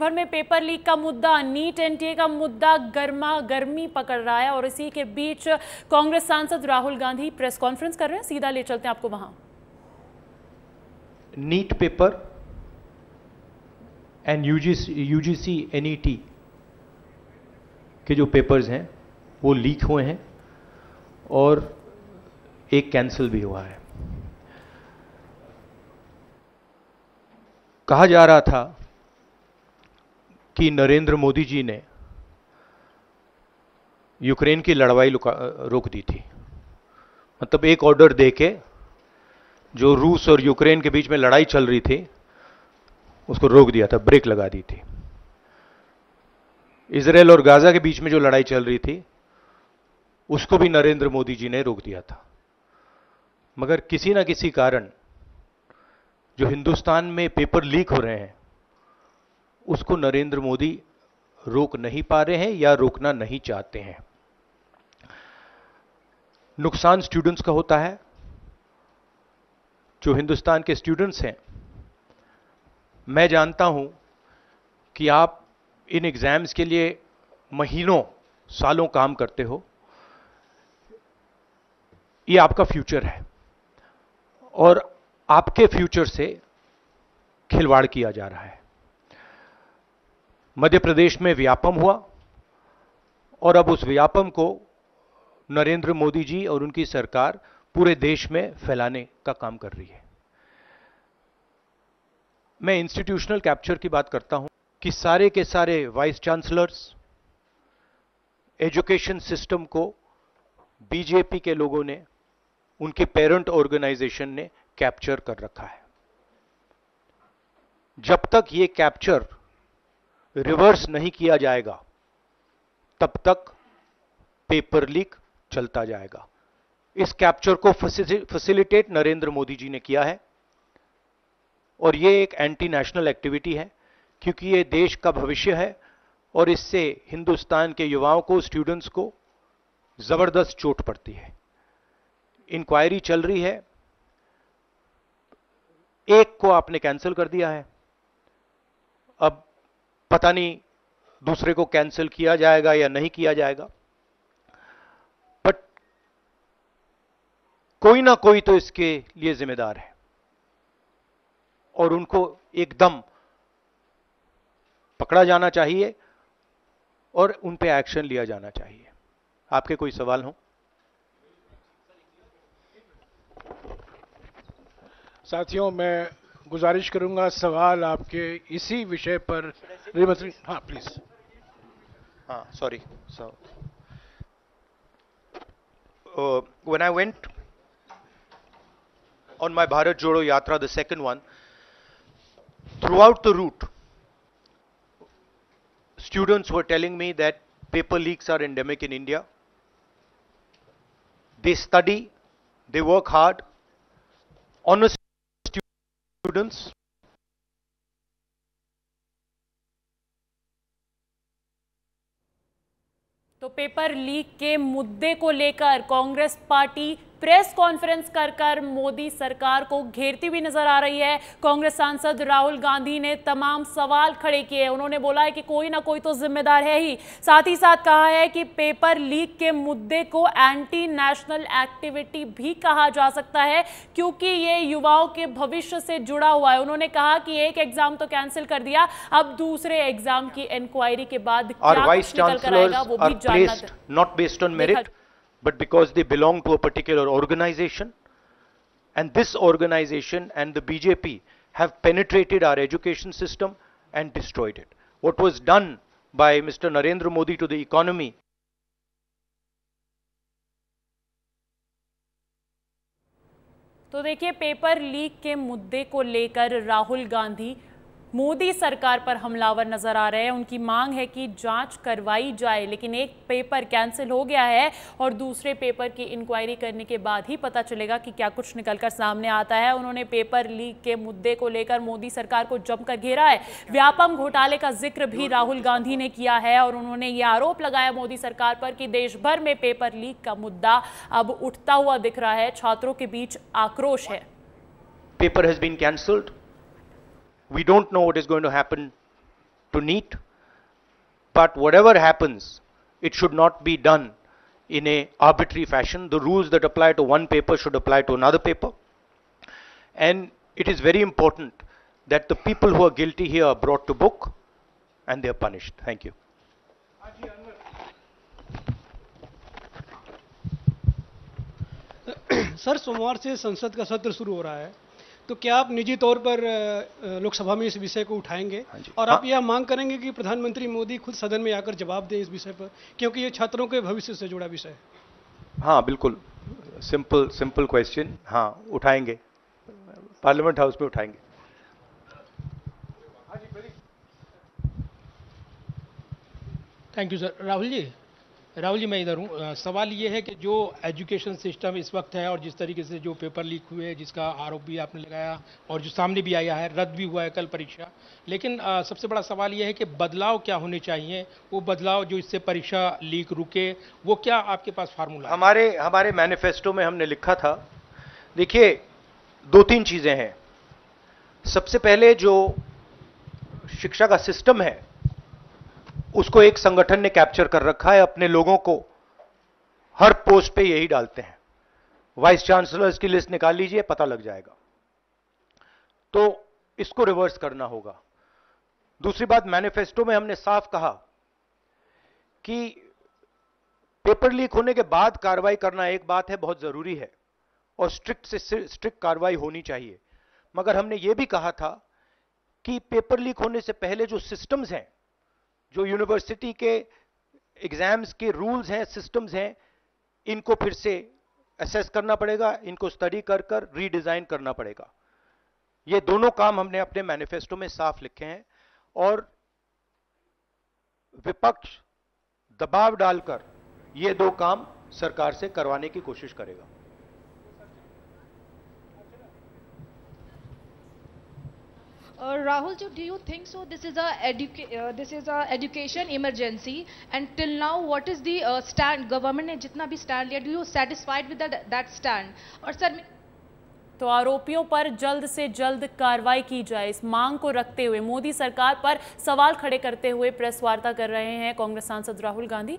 भर में paper leak का मुद्दा, नीट एनटीए का मुद्दा गर्मा गर्मी पकड़ रहा है और इसी के बीच कांग्रेस सांसद राहुल गांधी प्रेस कॉन्फ्रेंस कर रहे हैं। सीधा ले चलते हैं आपको वहां। NEET paper and UGC NET के जो पेपर्स हैं वो लीक हुए हैं और एक कैंसिल भी हुआ है। कहा जा रहा था कि नरेंद्र मोदी जी ने यूक्रेन की लड़ाई रोक दी थी। मतलब एक ऑर्डर देके जो रूस और यूक्रेन के बीच में लड़ाई चल रही थी उसको रोक दिया था, ब्रेक लगा दी थी। इजराइल और गाजा के बीच में जो लड़ाई चल रही थी उसको भी नरेंद्र मोदी जी ने रोक दिया था। मगर किसी ना किसी कारण जो हिंदुस्तान में पेपर लीक हो रहे हैं उसको नरेंद्र मोदी रोक नहीं पा रहे हैं या रोकना नहीं चाहते हैं। नुकसान स्टूडेंट्स का होता है। जो हिंदुस्तान के स्टूडेंट्स हैं, मैं जानता हूं कि आप इन एग्जाम्स के लिए महीनों सालों काम करते हो। ये आपका फ्यूचर है और आपके फ्यूचर से खिलवाड़ किया जा रहा है। मध्य प्रदेश में व्यापम हुआ और अब उस व्यापम को नरेंद्र मोदी जी और उनकी सरकार पूरे देश में फैलाने का काम कर रही है। मैं इंस्टीट्यूशनल कैप्चर की बात करता हूं कि सारे के सारे वाइस चांसलर्स, एजुकेशन सिस्टम को बीजेपी के लोगों ने, उनके पेरेंट ऑर्गेनाइजेशन ने कैप्चर कर रखा है। जब तक ये कैप्चर रिवर्स नहीं किया जाएगा तब तक पेपर लीक चलता जाएगा। इस कैप्चर को फैसिलिटेट नरेंद्र मोदी जी ने किया है और ये एक एंटी नेशनल एक्टिविटी है क्योंकि ये देश का भविष्य है और इससे हिंदुस्तान के युवाओं को, स्टूडेंट्स को जबरदस्त चोट पड़ती है। इंक्वायरी चल रही है, एक को आपने कैंसिल कर दिया है, अब पता नहीं दूसरे को कैंसिल किया जाएगा या नहीं किया जाएगा, बट कोई ना कोई तो इसके लिए जिम्मेदार है और उनको एकदम पकड़ा जाना चाहिए और उन पे एक्शन लिया जाना चाहिए। आपके कोई सवाल हो? साथियों, मैं गुजारिश करूंगा सवाल आपके इसी विषय पर। हाँ प्लीज। हाँ, sorry. So, when I went on my Bharat Jodo Yatra, the second one, throughout the route, students were telling me that paper leaks are endemic in India. They study, they work hard, honest students. तो paper leak के मुद्दे को लेकर Congress party press conference कर मोदी सरकार को घेरती हुई नजर आ रही है। कांग्रेस सांसद राहुल गांधी ने तमाम सवाल खड़े किए। उन्होंने बोला है कि कोई ना कोई तो जिम्मेदार है ही। साथ ही साथ कहा है कि पेपर लीक के मुद्दे को एंटी नेशनल एक्टिविटी भी कहा जा सकता है क्योंकि ये युवाओं के भविष्य से जुड़ा हुआ है। उन्होंने कहा कि एक एग्जाम तो कैंसिल कर दिया, अब दूसरे एग्जाम की इंक्वायरी के बाद क्या कुछ निकल कर आएगा वो भी जानना। Not based on merit, but because they belong to a particular organization, and this organization and the BJP have penetrated our education system and destroyed it. What was done by Mr. Narendra Modi to the economy. तो देखिए, paper leak के मुद्दे को लेकर राहुल गांधी मोदी सरकार पर हमलावर नजर आ रहे हैं। उनकी मांग है कि जांच करवाई जाए, लेकिन एक पेपर कैंसिल हो गया है और दूसरे पेपर की इंक्वायरी करने के बाद ही पता चलेगा कि क्या कुछ निकलकर सामने आता है। उन्होंने पेपर लीक के मुद्दे को लेकर मोदी सरकार को जमकर घेरा है। व्यापम घोटाले का जिक्र भी राहुल गांधी ने किया है और उन्होंने ये आरोप लगाया मोदी सरकार पर कि देश भर में पेपर लीक का मुद्दा अब उठता हुआ दिख रहा है। छात्रों के बीच आक्रोश है। Paper has been cancelled. We don't know what is going to happen to NEET. But whatever happens, it should not be done in a arbitrary fashion. The rules that apply to one paper should apply to another paper. And it is very important that the people who are guilty here are brought to book and they are punished. Thank you. Sir, सोमवार से संसद का सत्र शुरू हो रहा है, तो क्या आप निजी तौर पर लोकसभा में इस विषय को उठाएंगे और आप यह मांग करेंगे कि प्रधानमंत्री मोदी खुद सदन में आकर जवाब दें इस विषय पर, क्योंकि ये छात्रों के भविष्य से जुड़ा विषय है? हाँ, बिल्कुल, सिंपल क्वेश्चन. हाँ, उठाएंगे, पार्लियामेंट हाउस में उठाएंगे. Thank you sir. Rahul ji मैं इधर हूँ. सवाल ये है कि जो एजुकेशन सिस्टम इस वक्त है और जिस तरीके से जो पेपर लीक हुए, जिसका आरोप भी आपने लगाया और जो सामने भी आया है, रद्द भी हुआ है कल परीक्षा, लेकिन सबसे बड़ा सवाल ये है कि बदलाव क्या होने चाहिए, वो बदलाव जो इससे परीक्षा लीक रुके, वो क्या आपके पास फार्मूला? हमारे मैनिफेस्टो में हमने लिखा था. देखिए, 2-3 चीजें हैं. सबसे पहले जो शिक्षा का सिस्टम है उसको एक संगठन ने कैप्चर कर रखा है. अपने लोगों को हर पोस्ट पे यही डालते हैं. वाइस चांसलर्स की लिस्ट निकाल लीजिए, पता लग जाएगा. तो इसको रिवर्स करना होगा. दूसरी बात, मैनिफेस्टो में हमने साफ कहा कि पेपर लीक होने के बाद कार्रवाई करना एक बात है, बहुत जरूरी है और स्ट्रिक्ट से स्ट्रिक्ट कार्रवाई होनी चाहिए. मगर हमने यह भी कहा था कि पेपर लीक होने से पहले जो सिस्टम्स हैं, जो यूनिवर्सिटी के एग्जाम्स के रूल्स हैं, सिस्टम्स हैं, इनको फिर से असेस करना पड़ेगा, इनको स्टडी कर रीडिजाइन करना पड़ेगा. ये दोनों काम हमने अपने मैनिफेस्टो में साफ लिखे हैं और विपक्ष दबाव डालकर ये 2 काम सरकार से करवाने की कोशिश करेगा. Rahul, do you think so? This is a education emergency, and till now, what is the stand? Government ने जितना भी stand लिया, do you satisfied with that stand? और सर, तो आरोपियों पर जल्द से जल्द कार्रवाई की जाए, इस मांग को रखते हुए मोदी सरकार पर सवाल खड़े करते हुए प्रेस वार्ता कर रहे हैं कांग्रेस सांसद राहुल गांधी.